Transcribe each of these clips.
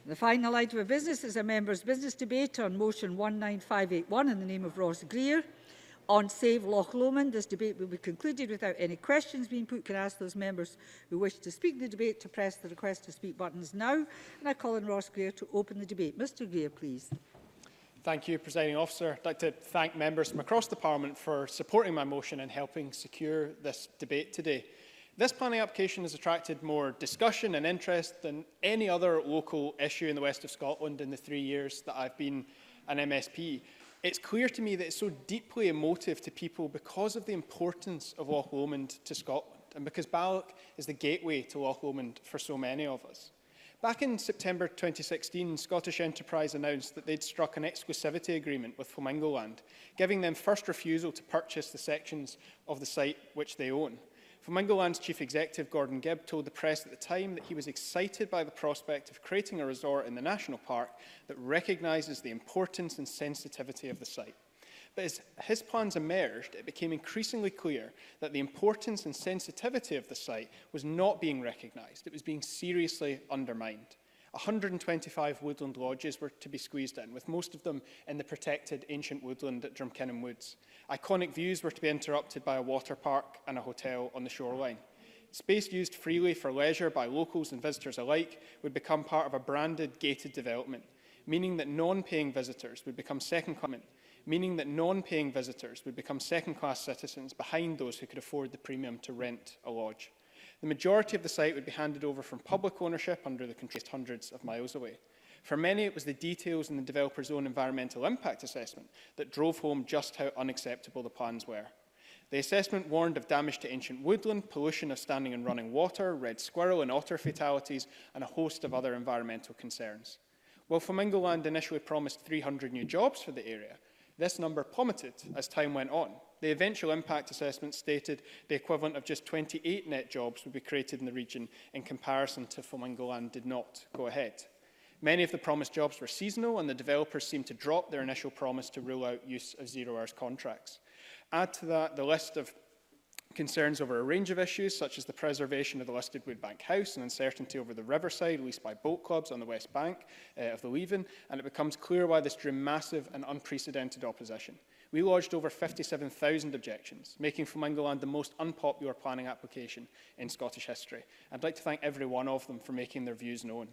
The final item of business is a members' business debate on motion 19581 in the name of Ross Greer on Save Loch Lomond. This debate will be concluded without any questions being put. Can I ask those members who wish to speak in the debate to press the request to speak buttons now? And I call on Ross Greer to open the debate. Mr Greer, please. Thank you, Presiding Officer. I'd like to thank members from across the Parliament for supporting my motion and helping secure this debate today. This planning application has attracted more discussion and interest than any other local issue in the west of Scotland in the 3 years that I've been an MSP. It's clear to me that it's so deeply emotive to people because of the importance of Loch Lomond to Scotland and because Balloch is the gateway to Loch Lomond for so many of us. Back in September 2016, Scottish Enterprise announced that they'd struck an exclusivity agreement with Flamingo Land, giving them first refusal to purchase the sections of the site which they own. Flamingo Land's Chief Executive, Gordon Gibb, told the press at the time that he was excited by the prospect of creating a resort in the National Park that recognises the importance and sensitivity of the site. But as his plans emerged, it became increasingly clear that the importance and sensitivity of the site was not being recognised. It was being seriously undermined. 125 woodland lodges were to be squeezed in, with most of them in the protected ancient woodland at Drumkinnon Woods. Iconic views were to be interrupted by a water park and a hotel on the shoreline. Space used freely for leisure by locals and visitors alike would become part of a branded gated development, meaning that non-paying visitors would become second-class citizens behind those who could afford the premium to rent a lodge. The majority of the site would be handed over from public ownership under the control hundreds of miles away. For many, it was the details in the developer's own environmental impact assessment that drove home just how unacceptable the plans were. The assessment warned of damage to ancient woodland, pollution of standing and running water, red squirrel and otter fatalities, and a host of other environmental concerns. While Flamingo Land initially promised 300 new jobs for the area, this number plummeted as time went on. The eventual impact assessment stated the equivalent of just 28 net jobs would be created in the region in comparison to Flamingo Land did not go ahead. Many of the promised jobs were seasonal, and the developers seemed to drop their initial promise to rule out use of zero-hours contracts. Add to that the list of concerns over a range of issues, such as the preservation of the listed Woodbank House and uncertainty over the riverside leased by boat clubs on the west bank of the Leven, and it becomes clear why this drew massive and unprecedented opposition. We lodged over 57,000 objections, making Flamingo Land the most unpopular planning application in Scottish history. I'd like to thank every one of them for making their views known.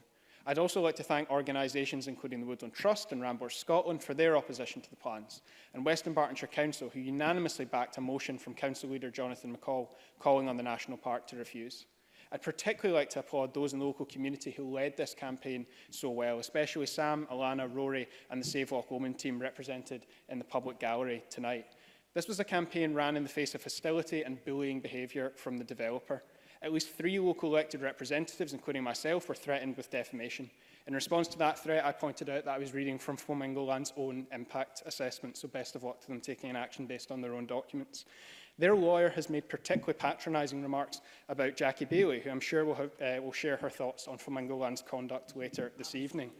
I'd also like to thank organisations including the Woodland Trust and Rambour Scotland for their opposition to the plans, and Western Bartonshire Council, who unanimously backed a motion from Council Leader Jonathan McCall calling on the National Park to refuse. I'd particularly like to applaud those in the local community who led this campaign so well, especially Sam, Alana, Rory and the Save Loch Lomond team represented in the public gallery tonight. This was a campaign ran in the face of hostility and bullying behaviour from the developer. At least 3 local elected representatives, including myself, were threatened with defamation. In response to that threat, I pointed out that I was reading from Flamingo Land's own impact assessment, so best of luck to them taking an action based on their own documents. Their lawyer has made particularly patronising remarks about Jackie Bailey, who I'm sure will share her thoughts on Flamingo Land's conduct later this evening.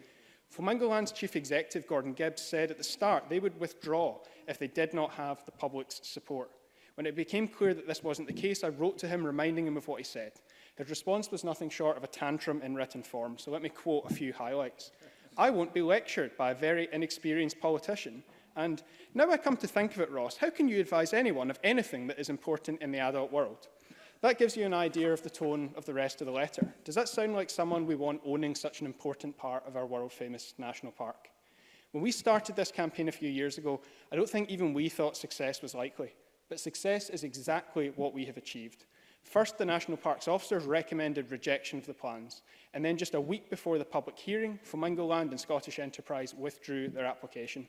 Flamingo Land's Chief Executive, Gordon Gibbs, said at the start they would withdraw if they did not have the public's support. When it became clear that this wasn't the case, I wrote to him reminding him of what he said. His response was nothing short of a tantrum in written form, so let me quote a few highlights. "I won't be lectured by a very inexperienced politician. And now I come to think of it, Ross, how can you advise anyone of anything that is important in the adult world?" That gives you an idea of the tone of the rest of the letter. Does that sound like someone we want owning such an important part of our world-famous national park? When we started this campaign a few years ago, I don't think even we thought success was likely. But success is exactly what we have achieved. First, the National Parks officers recommended rejection of the plans, and then just a week before the public hearing, Flamingo Land and Scottish Enterprise withdrew their application.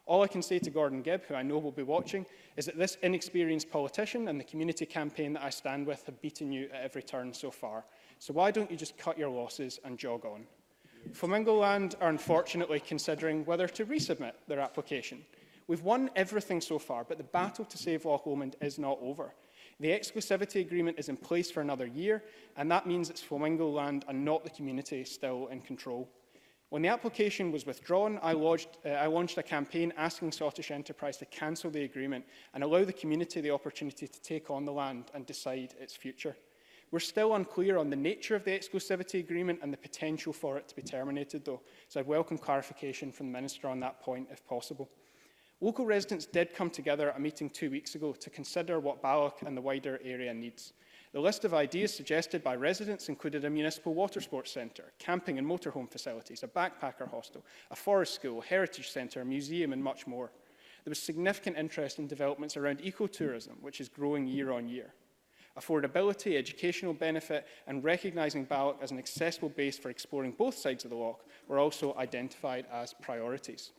All I can say to Gordon Gibb, who I know will be watching, is that this inexperienced politician and the community campaign that I stand with have beaten you at every turn so far. So why don't you just cut your losses and jog on? Flamingo Land are unfortunately considering whether to resubmit their application. We've won everything so far, but the battle to save Loch Lomond is not over. The exclusivity agreement is in place for another year, and that means it's Flamingo Land and not the community still in control. When the application was withdrawn, I launched a campaign asking Scottish Enterprise to cancel the agreement and allow the community the opportunity to take on the land and decide its future. We're still unclear on the nature of the exclusivity agreement and the potential for it to be terminated, though, so I'd welcome clarification from the Minister on that point, if possible. Local residents did come together at a meeting 2 weeks ago to consider what Balloch and the wider area needs. The list of ideas suggested by residents included a municipal water sports centre, camping and motorhome facilities, a backpacker hostel, a forest school, a heritage centre, a museum and much more. There was significant interest in developments around ecotourism, which is growing year on year. Affordability, educational benefit and recognising Balloch as an accessible base for exploring both sides of the loch were also identified as priorities.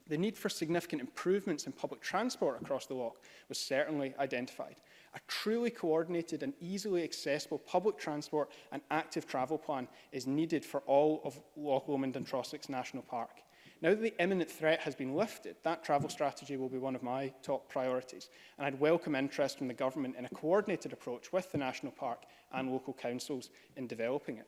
The need for significant improvements in public transport across the loch was certainly identified. A truly coordinated and easily accessible public transport and active travel plan is needed for all of Loch Lomond and Trossachs National Park. Now that the imminent threat has been lifted, that travel strategy will be one of my top priorities, and I'd welcome interest from the government in a coordinated approach with the National Park and local councils in developing it.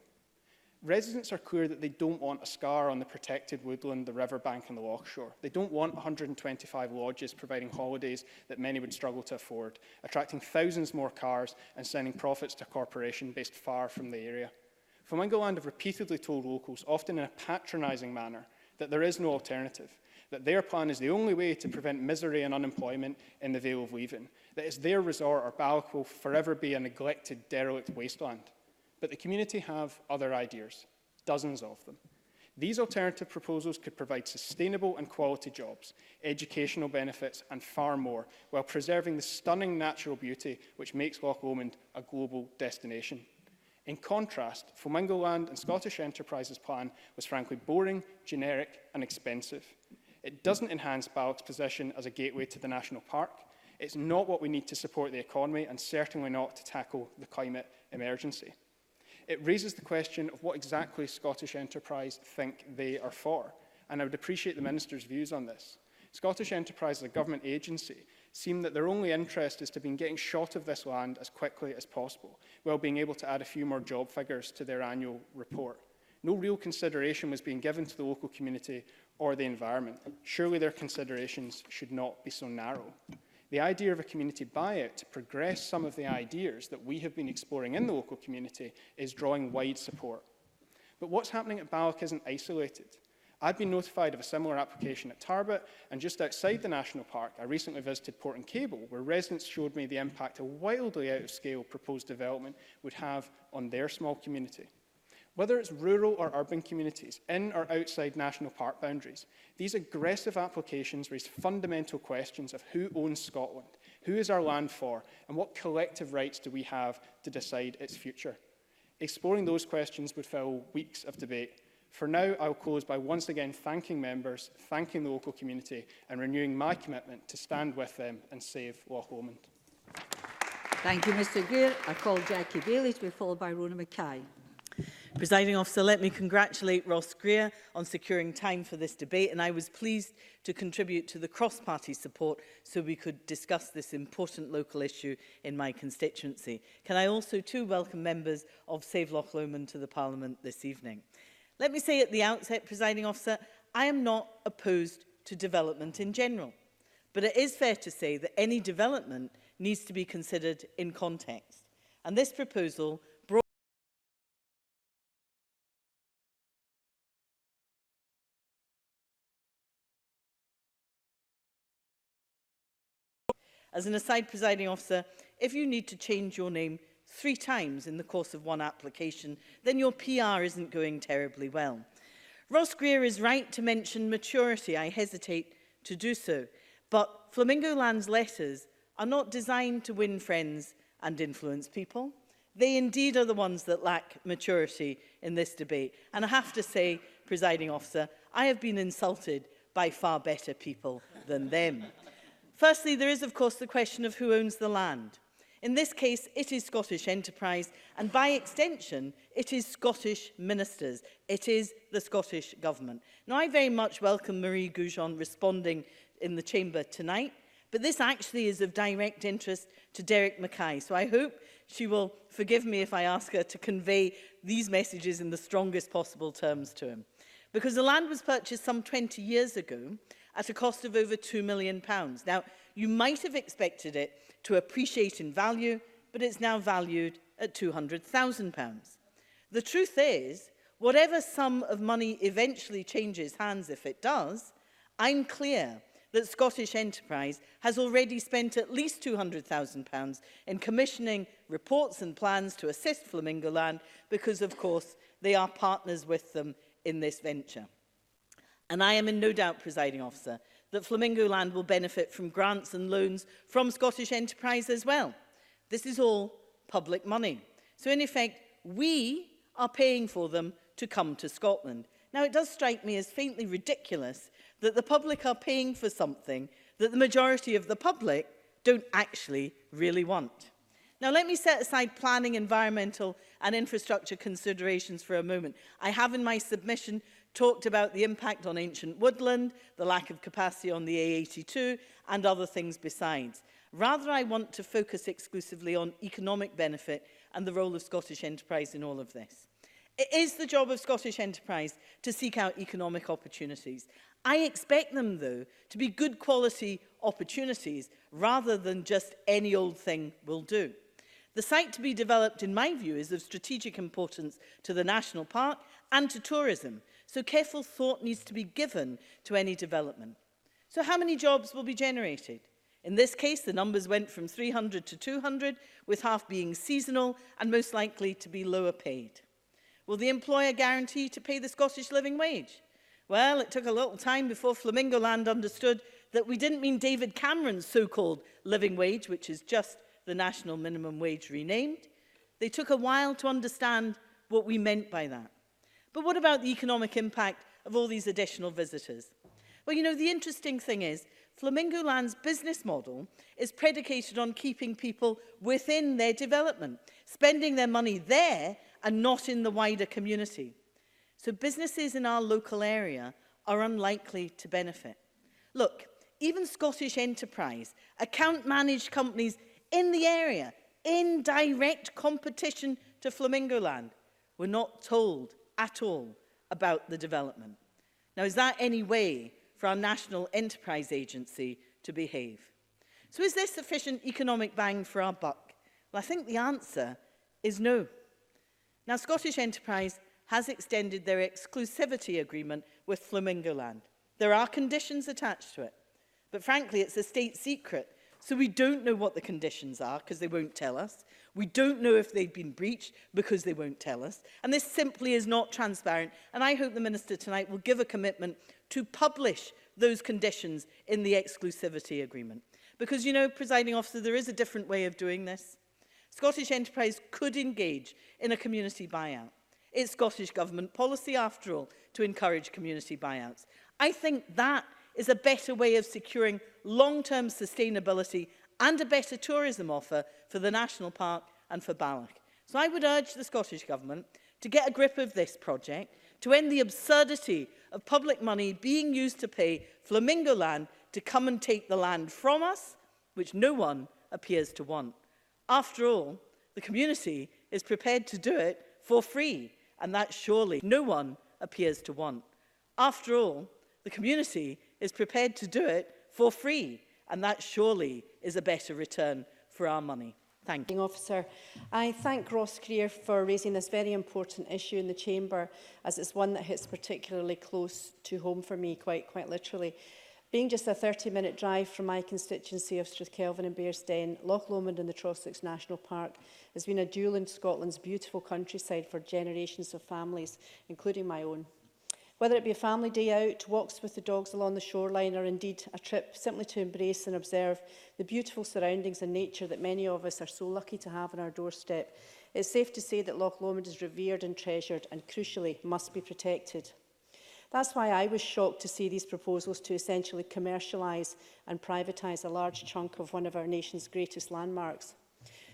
Residents are clear that they don't want a scar on the protected woodland, the riverbank and the loch shore. They don't want 125 lodges providing holidays that many would struggle to afford, attracting thousands more cars and sending profits to a corporation based far from the area. Flamingo Land have repeatedly told locals, often in a patronising manner, that there is no alternative, that their plan is the only way to prevent misery and unemployment in the Vale of Leven, that it's their resort or Balloch will forever be a neglected, derelict wasteland. But the community have other ideas, dozens of them. These alternative proposals could provide sustainable and quality jobs, educational benefits and far more, while preserving the stunning natural beauty which makes Loch Lomond a global destination. In contrast, Flamingo Land and Scottish Enterprise's plan was frankly boring, generic and expensive. It doesn't enhance Balloch's position as a gateway to the national park. It's not what we need to support the economy and certainly not to tackle the climate emergency. It raises the question of what exactly Scottish Enterprise think they are for, and I would appreciate the Minister's views on this. Scottish Enterprise, as a government agency, seem that their only interest is to be in getting shot of this land as quickly as possible, while being able to add a few more job figures to their annual report. No real consideration was being given to the local community or the environment. Surely their considerations should not be so narrow. The idea of a community buyout to progress some of the ideas that we have been exploring in the local community is drawing wide support. But what's happening at Balloch isn't isolated. I've been notified of a similar application at Tarbert, and just outside the National Park, I recently visited Port and Cable, where residents showed me the impact a wildly out-of-scale proposed development would have on their small community. Whether it's rural or urban communities, in or outside national park boundaries, these aggressive applications raise fundamental questions of who owns Scotland, who is our land for, and what collective rights do we have to decide its future. Exploring those questions would fill weeks of debate. For now, I'll close by once again thanking members, thanking the local community, and renewing my commitment to stand with them and save Loch Lomond. Thank you, Mr Greer. I call Jackie Bailey to be followed by Rona Mackay. Presiding Officer, let me congratulate Ross Greer on securing time for this debate, and I was pleased to contribute to the cross-party support so we could discuss this important local issue in my constituency. Can I also too welcome members of Save Loch Lomond to the Parliament this evening? Let me say at the outset, Presiding Officer, I am not opposed to development in general, but it is fair to say that any development needs to be considered in context, and this proposal As an aside, Presiding Officer, if you need to change your name 3 times in the course of one application, then your PR isn't going terribly well. Ross Greer is right to mention maturity. I hesitate to do so. But Flamingo Land's letters are not designed to win friends and influence people. They indeed are the ones that lack maturity in this debate. And I have to say, Presiding Officer, I have been insulted by far better people than them. Firstly, there is, of course, the question of who owns the land. In this case, it is Scottish Enterprise, and by extension, it is Scottish ministers. It is the Scottish Government. Now, I very much welcome Marie Goujon responding in the Chamber tonight, but this actually is of direct interest to Derek Mackay, so I hope she will forgive me if I ask her to convey these messages in the strongest possible terms to him. Because the land was purchased some 20 years ago, at a cost of over £2 million. Now, you might have expected it to appreciate in value, but it's now valued at £200,000. The truth is, whatever sum of money eventually changes hands if it does, I'm clear that Scottish Enterprise has already spent at least £200,000 in commissioning reports and plans to assist Flamingo Land because, of course, they are partners with them in this venture. And I am in no doubt, Presiding Officer, that Flamingo Land will benefit from grants and loans from Scottish Enterprise as well. This is all public money. So, in effect, we are paying for them to come to Scotland. Now, it does strike me as faintly ridiculous that the public are paying for something that the majority of the public don't actually really want. Now, let me set aside planning, environmental and infrastructure considerations for a moment. I have in my submission talked about the impact on ancient woodland, the lack of capacity on the A82 and other things besides. Rather, I want to focus exclusively on economic benefit and the role of Scottish Enterprise in all of this. It is the job of Scottish Enterprise to seek out economic opportunities. I expect them, though, to be good quality opportunities rather than just any old thing will do. The site to be developed, in my view, is of strategic importance to the national park and to tourism, so careful thought needs to be given to any development. So how many jobs will be generated? In this case, the numbers went from 300 to 200, with half being seasonal and most likely to be lower paid. Will the employer guarantee to pay the Scottish living wage? Well, it took a little time before Flamingo Land understood that we didn't mean David Cameron's so-called living wage, which is just the national minimum wage renamed. They took a while to understand what we meant by that. But what about the economic impact of all these additional visitors? Well, you know, the interesting thing is, Flamingo Land's business model is predicated on keeping people within their development, spending their money there and not in the wider community. So businesses in our local area are unlikely to benefit. Look, even Scottish Enterprise, account-managed companies in the area, in direct competition to Flamingo Land, were not told at all about the development. Now, is that any way for our National Enterprise Agency to behave? So is there sufficient economic bang for our buck? Well, I think the answer is no. Now, Scottish Enterprise has extended their exclusivity agreement with Flamingo Land. There are conditions attached to it, but frankly, it's a state secret, so we don't know what the conditions are because they won't tell us. We don't know if they've been breached because they won't tell us, and this simply is not transparent, and I hope the Minister tonight will give a commitment to publish those conditions in the exclusivity agreement. Because, you know, Presiding Officer, there is a different way of doing this. Scottish Enterprise could engage in a community buyout. It's Scottish Government policy, after all, to encourage community buyouts. I think that is a better way of securing long-term sustainability and a better tourism offer for the National Park and for Balloch. So I would urge the Scottish Government to get a grip of this project, to end the absurdity of public money being used to pay Flamingo Land to come and take the land from us, which no one appears to want. After all, the community is prepared to do it for free, and that surely no one appears to want. After all, the community is prepared to do it for free, and that surely is a better return for our money. Thank you. Officer, I thank Ross Greer for raising this very important issue in the Chamber, as it's one that hits particularly close to home for me, quite literally. Being just a 30-minute drive from my constituency of Strathkelvin and Bearsden, Loch Lomond and the Trossachs National Park has been a jewel in Scotland's beautiful countryside for generations of families, including my own. Whether it be a family day out, walks with the dogs along the shoreline, or indeed a trip simply to embrace and observe the beautiful surroundings and nature that many of us are so lucky to have on our doorstep, it's safe to say that Loch Lomond is revered and treasured and, crucially, must be protected. That's why I was shocked to see these proposals to essentially commercialise and privatise a large chunk of one of our nation's greatest landmarks.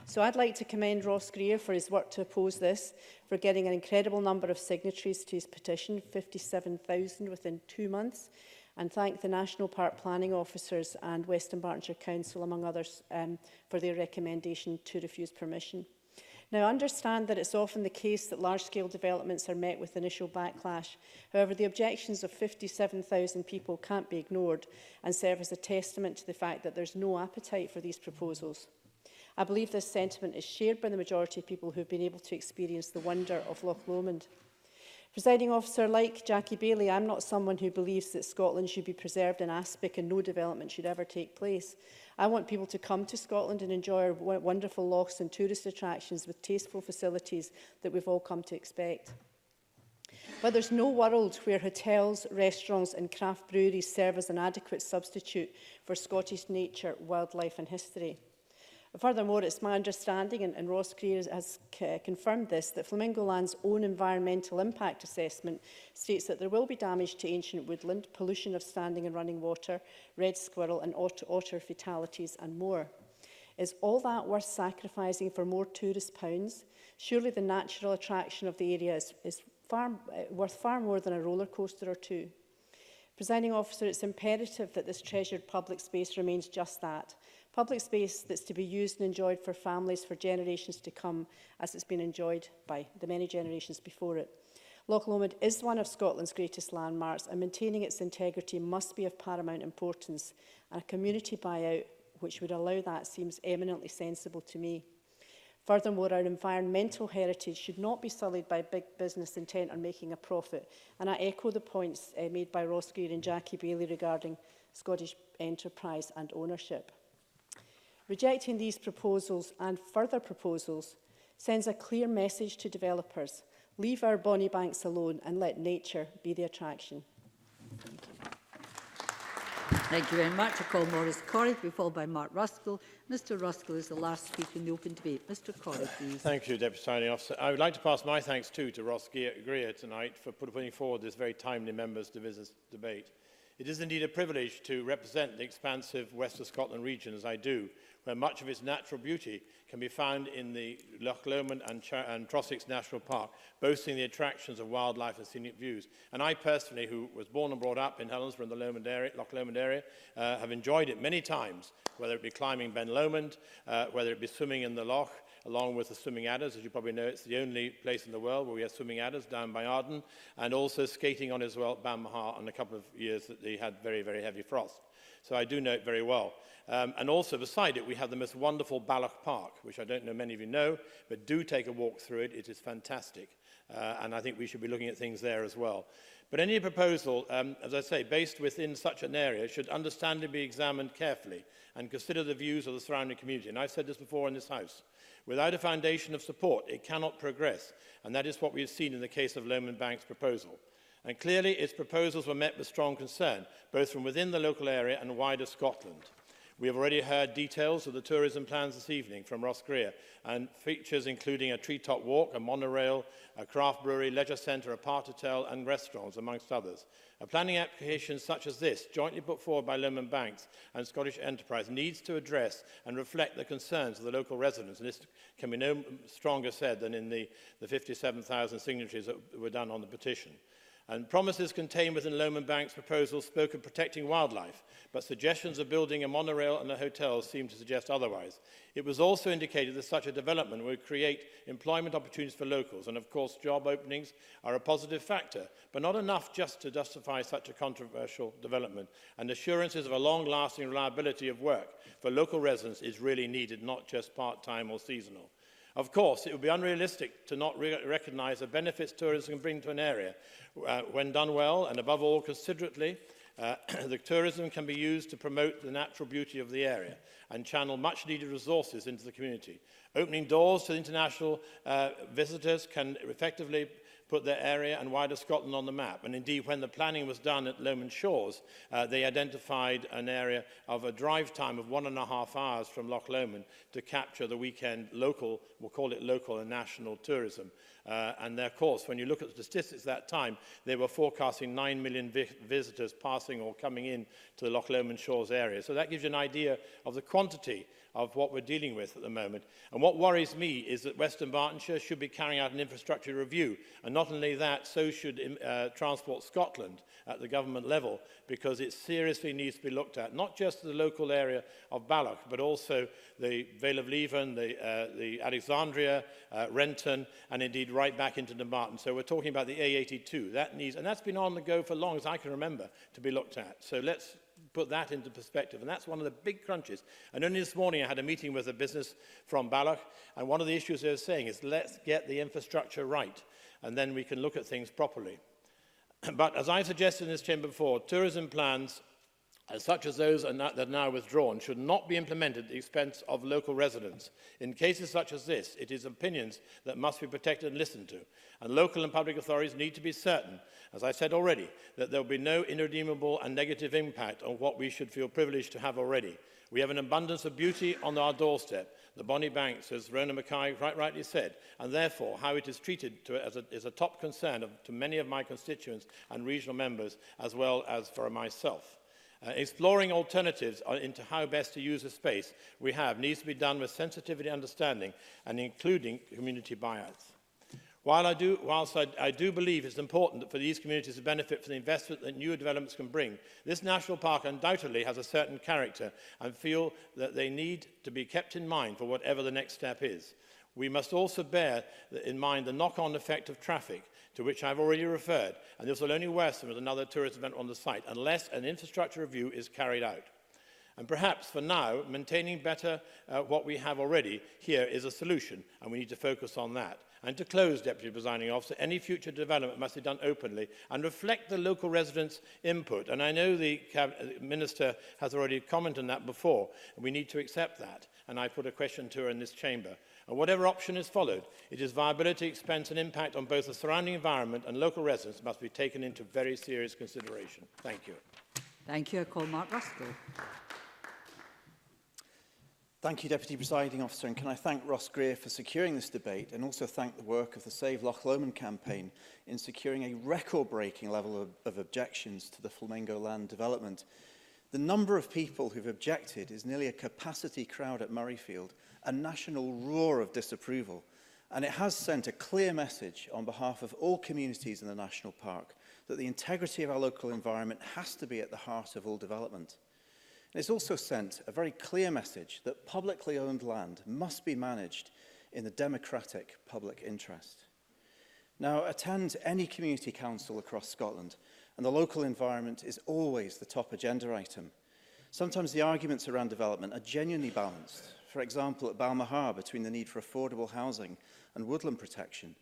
So I'd like to commend Ross Greer for his work to oppose this, for getting an incredible number of signatories to his petition, 57,000 within 2 months, and thank the National Park Planning Officers and Western Bartonshire Council, among others, for their recommendation to refuse permission. Now, I understand that it's often the case that large-scale developments are met with initial backlash. However, the objections of 57,000 people can't be ignored and serve as a testament to the fact that there's no appetite for these proposals. I believe this sentiment is shared by the majority of people who have been able to experience the wonder of Loch Lomond. Presiding officer, like Jackie Baillie, I'm not someone who believes that Scotland should be preserved in aspic and no development should ever take place. I want people to come to Scotland and enjoy our wonderful lochs and tourist attractions with tasteful facilities that we've all come to expect. But there's no world where hotels, restaurants and craft breweries serve as an adequate substitute for Scottish nature, wildlife and history. Furthermore, it's my understanding, and Ross Greer has confirmed this, that Flamingo Land's own environmental impact assessment states that there will be damage to ancient woodland, pollution of standing and running water, red squirrel and otter fatalities and more. Is all that worth sacrificing for more tourist pounds? Surely the natural attraction of the area is worth far more than a roller coaster or two. Presiding officer, it's imperative that this treasured public space remains just that. Public space that's to be used and enjoyed for families for generations to come, as it's been enjoyed by the many generations before it. Loch Lomond is one of Scotland's greatest landmarks, and maintaining its integrity must be of paramount importance, and a community buyout which would allow that seems eminently sensible to me. Furthermore, our environmental heritage should not be sullied by big business intent on making a profit, and I echo the points made by Ross Greer and Jackie Baillie regarding Scottish enterprise and ownership. Rejecting these proposals and further proposals sends a clear message to developers. Leave our bonny banks alone and let nature be the attraction. Thank you very much. I call Maurice Corrie to be followed by Mark Ruskell. Mr Ruskell is the last speaker in the open debate. Mr Corrie, please. Thank you, Deputy Presiding Officer. I would like to pass my thanks too to Ross Greer tonight for putting forward this very timely members to business debate. It is indeed a privilege to represent the expansive West of Scotland region as I do, where much of its natural beauty can be found in the Loch Lomond and Trossachs National Park, boasting the attractions of wildlife and scenic views. And I personally, who was born and brought up in Helensburgh in the Loch Lomond area, have enjoyed it many times, whether it be climbing Ben Lomond, whether it be swimming in the loch, along with the swimming adders. As you probably know, it's the only place in the world where we have swimming adders down by Arden, and also skating on as well, Ban Mahar, on a couple of years that they had very, very heavy frost. So I do know it very well. And also beside it, we have the most wonderful Balloch Park, which I don't know many of you know, but do take a walk through it. It is fantastic. And I think we should be looking at things there as well. But any proposal, as I say, based within such an area should understandably be examined carefully and consider the views of the surrounding community. And I've said this before in this House. Without a foundation of support, it cannot progress. And that is what we have seen in the case of Lomond Bank's proposal. And clearly, its proposals were met with strong concern, both from within the local area and wider Scotland. We have already heard details of the tourism plans this evening from Ross Greer, and features including a treetop walk, a monorail, a craft brewery, leisure centre, a part hotel and restaurants, amongst others. A planning application such as this, jointly put forward by Lomond Banks and Scottish Enterprise, needs to address and reflect the concerns of the local residents, and this can be no stronger said than in the 57,000 signatories that were done on the petition. And promises contained within Lomond Bank's proposal spoke of protecting wildlife, but suggestions of building a monorail and a hotel seem to suggest otherwise. It was also indicated that such a development would create employment opportunities for locals, and of course job openings are a positive factor, but not enough just to justify such a controversial development. And assurances of a long-lasting reliability of work for local residents is really needed, not just part-time or seasonal. Of course, it would be unrealistic to not recognise the benefits tourism can bring to an area. When done well, and above all considerately, the tourism can be used to promote the natural beauty of the area and channel much needed resources into the community. Opening doors to international visitors can effectively put their area and wider Scotland on the map. And indeed, when the planning was done at Lomond Shores, they identified an area of a drive time of 1.5 hours from Loch Lomond to capture the weekend local, we'll call it local and national tourism. And of course, when you look at the statistics at that time, they were forecasting 9 million visitors passing or coming in to the Loch Lomond Shores area. So that gives you an idea of the quantity of what we're dealing with at the moment. And what worries me is that Western Bartonshire should be carrying out an infrastructure review. And not only that, so should Transport Scotland at the government level, because it seriously needs to be looked at, not just the local area of Balloch, but also the Vale of Leven, the Alexandria, Renton, and indeed right back into Dumbarton. So we're talking about the A82. That needs, and that's been on the go for long as I can remember, to be looked at. So let's put that into perspective. And that's one of the big crunches. And only this morning I had a meeting with a business from Balloch, and one of the issues they were saying is, let's get the infrastructure right, and then we can look at things properly. But as I suggested in this chamber before, tourism plans such as those that are now withdrawn should not be implemented at the expense of local residents. In cases such as this, it is opinions that must be protected and listened to, and local and public authorities need to be certain, as I said already, that there will be no irredeemable and negative impact on what we should feel privileged to have already. We have an abundance of beauty on our doorstep, the Bonnie Banks, as Rona Mackay rightly said, and therefore how it is treated is a top concern to many of my constituents and regional members, as well as for myself. Exploring alternatives into how best to use the space we have needs to be done with sensitivity and understanding, and including community buyouts. Whilst I do believe it's important for these communities to benefit from the investment that new developments can bring, this national park undoubtedly has a certain character and feel that they need to be kept in mind for whatever the next step is. We must also bear in mind the knock-on effect of traffic, to which I've already referred, and this will only worsen with another tourist event on the site unless an infrastructure review is carried out. And perhaps for now, maintaining better what we have already here is a solution, and we need to focus on that. And to close, Deputy Presiding Officer, any future development must be done openly and reflect the local residents' input. And I know the Minister has already commented on that before, and we need to accept that. And I put a question to her in this chamber. And whatever option is followed, its viability, expense and impact on both the surrounding environment and local residents must be taken into very serious consideration. Thank you. Thank you. I call Mark Ruskell. Thank you, Deputy Presiding Officer, and can I thank Ross Greer for securing this debate, and also thank the work of the Save Loch Lomond campaign in securing a record-breaking level of objections to the Flamingo land development. The number of people who've objected is nearly a capacity crowd at Murrayfield, a national roar of disapproval, and it has sent a clear message on behalf of all communities in the national park that the integrity of our local environment has to be at the heart of all development. And it's also sent a very clear message that publicly owned land must be managed in the democratic public interest. Now, attend any community council across Scotland, and the local environment is always the top agenda item. Sometimes the arguments around development are genuinely balanced. For example, at Balmahar, between the need for affordable housing and woodland protection.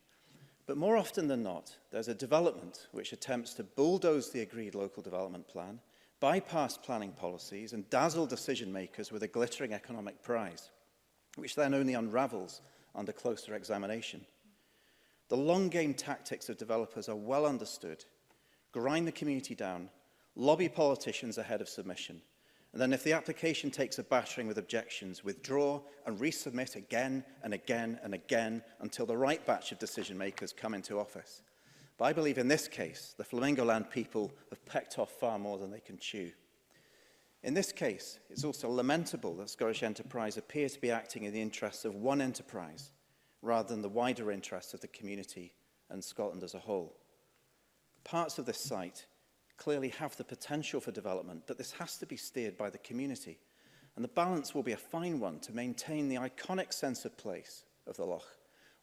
But more often than not, there's a development which attempts to bulldoze the agreed local development plan, bypass planning policies and dazzle decision makers with a glittering economic prize, which then only unravels under closer examination. The long game tactics of developers are well understood. Grind the community down, lobby politicians ahead of submission, and then if the application takes a battering with objections, withdraw and resubmit again and again and again until the right batch of decision makers come into office. But I believe in this case, the Flamingo Land people have pecked off far more than they can chew. In this case, it's also lamentable that Scottish Enterprise appear to be acting in the interests of one enterprise, rather than the wider interests of the community and Scotland as a whole. Parts of this site clearly have the potential for development, but this has to be steered by the community. And the balance will be a fine one to maintain the iconic sense of place of the Loch,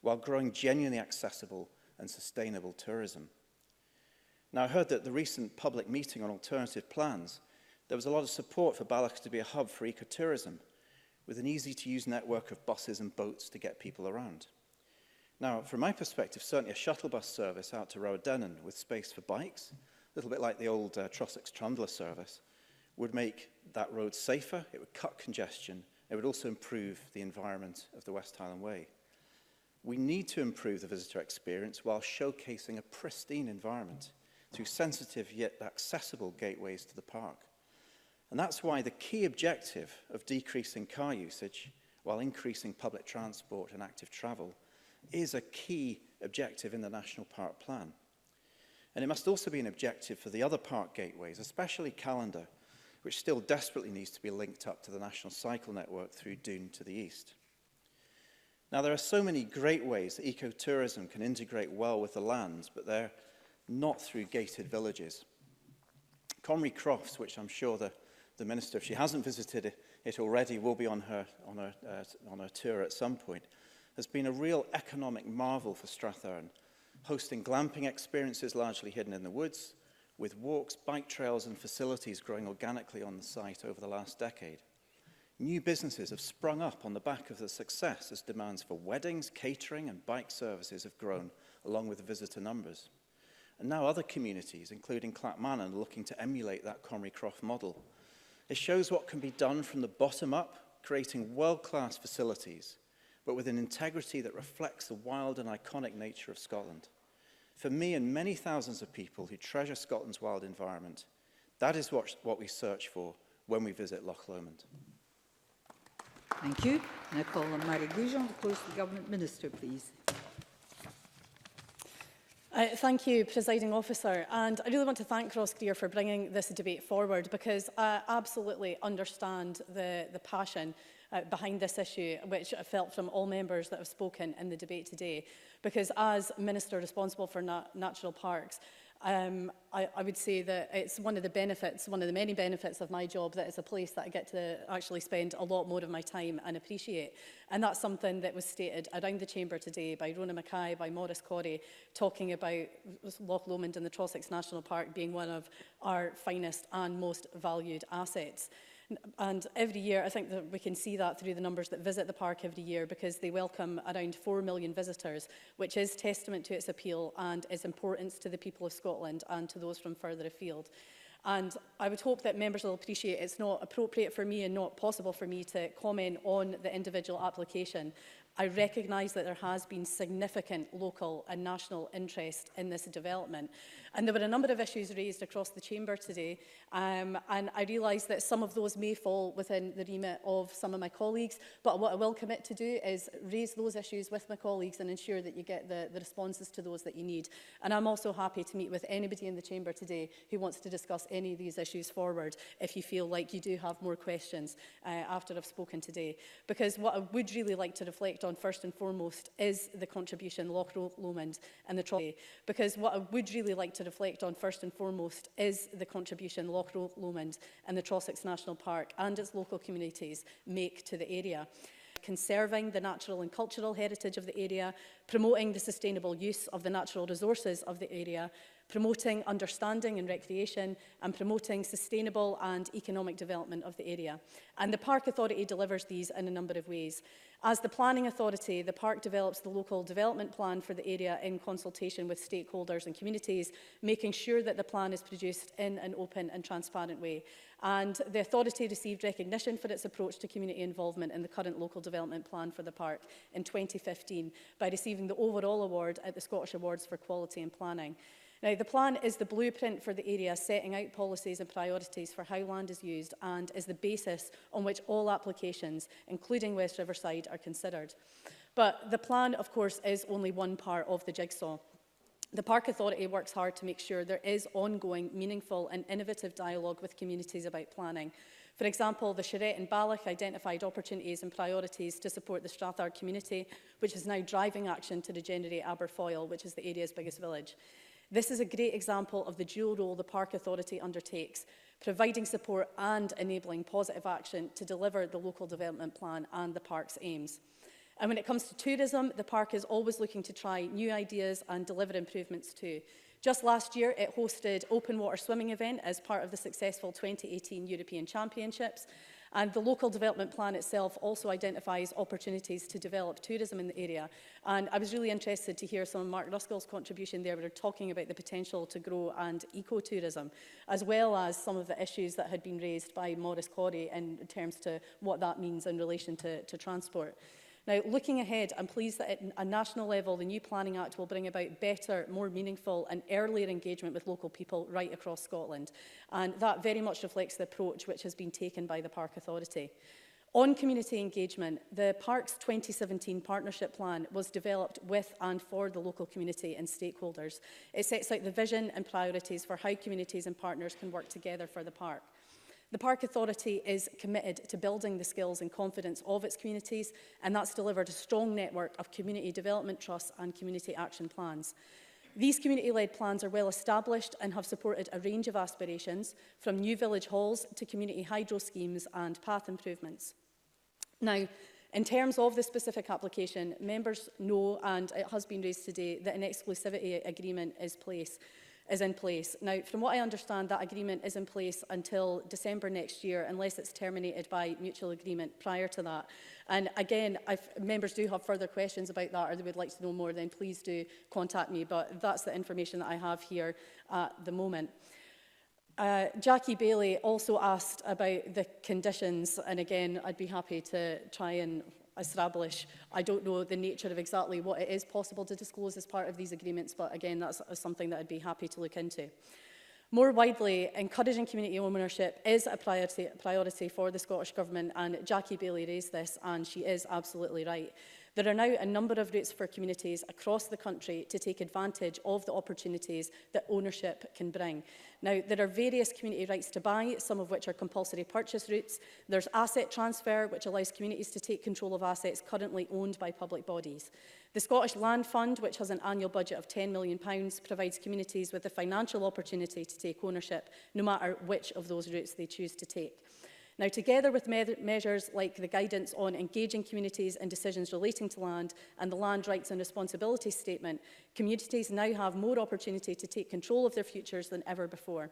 while growing genuinely accessible and sustainable tourism. Now, I heard that at the recent public meeting on alternative plans, there was a lot of support for Balloch to be a hub for ecotourism, with an easy-to-use network of buses and boats to get people around. Now, from my perspective, certainly a shuttle bus service out to Rowadennan with space for bikes, a little bit like the old Trossachs-Trundler service, would make that road safer, it would cut congestion, it would also improve the environment of the West Highland Way. We need to improve the visitor experience while showcasing a pristine environment through sensitive yet accessible gateways to the park. And that's why the key objective of decreasing car usage while increasing public transport and active travel is a key objective in the National Park Plan. And it must also be an objective for the other park gateways, especially Callander, which still desperately needs to be linked up to the National Cycle Network through Doon to the east. Now, there are so many great ways that ecotourism can integrate well with the lands, but they're not through gated villages. Comrie Crofts, which I'm sure the Minister, if she hasn't visited it already, will be on her tour at some point, has been a real economic marvel for Strathearn, hosting glamping experiences largely hidden in the woods, with walks, bike trails and facilities growing organically on the site over the last decade. New businesses have sprung up on the back of the success as demands for weddings, catering and bike services have grown, along with the visitor numbers. And now other communities, including Clackmannan, are looking to emulate that Comrie Croft model. It shows what can be done from the bottom up, creating world-class facilities, but with an integrity that reflects the wild and iconic nature of Scotland. For me and many thousands of people who treasure Scotland's wild environment, that is what we search for when we visit Loch Lomond. Thank you. And I call on Mary Goujon to close the Government Minister, please. Thank you, Presiding Officer. And I really want to thank Ross Greer for bringing this debate forward, because I absolutely understand the passion behind this issue, which I felt from all members that have spoken in the debate today. Because as Minister responsible for natural parks, I would say that it's one of the benefits, one of the many benefits of my job, that it's a place that I get to actually spend a lot more of my time and appreciate. And that's something that was stated around the chamber today by Rona Mackay, by Maurice Corrie, talking about Loch Lomond and the Trossachs National Park being one of our finest and most valued assets. And every year, I think that we can see that through the numbers that visit the park every year, because they welcome around 4 million visitors, which is testament to its appeal and its importance to the people of Scotland and to those from further afield. And I would hope that members will appreciate it's not appropriate for me and not possible for me to comment on the individual application. I recognise that there has been significant local and national interest in this development. And there were a number of issues raised across the chamber today, and I realise that some of those may fall within the remit of some of my colleagues, but what I will commit to do is raise those issues with my colleagues and ensure that you get the responses to those that you need. And I'm also happy to meet with anybody in the chamber today who wants to discuss any of these issues forward, if you feel like you do have more questions after I've spoken today. Because what I would really like to reflect on first and foremost is the contribution Loch Lomond and the Trossachs. Because what I would really like to reflect on first and foremost is the contribution Loch Lomond and the Trossachs National Park and its local communities make to the area. Conserving the natural and cultural heritage of the area, promoting the sustainable use of the natural resources of the area, promoting understanding and recreation, and promoting sustainable and economic development of the area. And the Park Authority delivers these in a number of ways. As the planning authority, the park develops the local development plan for the area in consultation with stakeholders and communities, making sure that the plan is produced in an open and transparent way. And the authority received recognition for its approach to community involvement in the current local development plan for the park in 2015 by receiving the overall award at the Scottish Awards for Quality in Planning. Now, the plan is the blueprint for the area, setting out policies and priorities for how land is used, and is the basis on which all applications, including West Riverside, are considered. But the plan, of course, is only one part of the jigsaw. The Park Authority works hard to make sure there is ongoing, meaningful and innovative dialogue with communities about planning. For example, the Charette and Balloch identified opportunities and priorities to support the Strathard community, which is now driving action to regenerate Aberfoyle, which is the area's biggest village. This is a great example of the dual role the Park Authority undertakes, providing support and enabling positive action to deliver the local development plan and the park's aims. And when it comes to tourism, the park is always looking to try new ideas and deliver improvements too. Just last year, it hosted open water swimming event as part of the successful 2018 European Championships. And the local development plan itself also identifies opportunities to develop tourism in the area. And I was really interested to hear some of Mark Ruskell's contribution there. We were talking about the potential to grow and ecotourism, as well as some of the issues that had been raised by Maurice Corrie in terms to what that means in relation to transport. Now, looking ahead, I'm pleased that at a national level, the new Planning Act will bring about better, more meaningful and earlier engagement with local people right across Scotland. And that very much reflects the approach which has been taken by the Park Authority. On community engagement, the Park's 2017 partnership plan was developed with and for the local community and stakeholders. It sets out the vision and priorities for how communities and partners can work together for the park. The Park Authority is committed to building the skills and confidence of its communities, and that's delivered a strong network of community development trusts and community action plans. These community-led plans are well established and have supported a range of aspirations, from new village halls to community hydro schemes and path improvements. Now, in terms of the specific application, members know, and it has been raised today, that an exclusivity agreement is is in place. Now, from what I understand, that agreement is in place until December next year, unless it's terminated by mutual agreement prior to that. And again, if members do have further questions about that or they would like to know more, then please do contact me. But that's the information that I have here at the moment. Jackie Bailey also asked about the conditions, and again, I'd be happy to try and establish. I don't know the nature of exactly what it is possible to disclose as part of these agreements, but again, that's something that I'd be happy to look into. More widely, encouraging community ownership is a priority for the Scottish Government, and Jackie Bailey raised this, and she is absolutely right. There are now a number of routes for communities across the country to take advantage of the opportunities that ownership can bring. Now, there are various community rights to buy, some of which are compulsory purchase routes. There's asset transfer, which allows communities to take control of assets currently owned by public bodies. The Scottish Land Fund, which has an annual budget of £10 million, provides communities with the financial opportunity to take ownership, no matter which of those routes they choose to take. Now, together with measures like the guidance on engaging communities in decisions relating to land and the Land Rights and Responsibilities Statement, communities now have more opportunity to take control of their futures than ever before.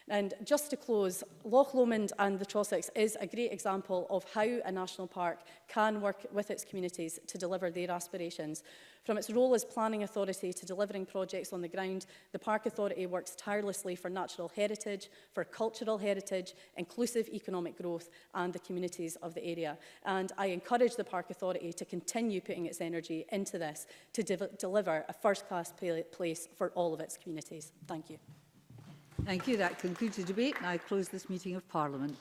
And just to close, Loch Lomond and the Trossachs is a great example of how a national park can work with its communities to deliver their aspirations. From its role as planning authority to delivering projects on the ground, the Park Authority works tirelessly for natural heritage, for cultural heritage, inclusive economic growth and the communities of the area. And I encourage the Park Authority to continue putting its energy into this to deliver a first-class place for all of its communities. Thank you. Thank you. That concludes the debate, and I close this meeting of Parliament.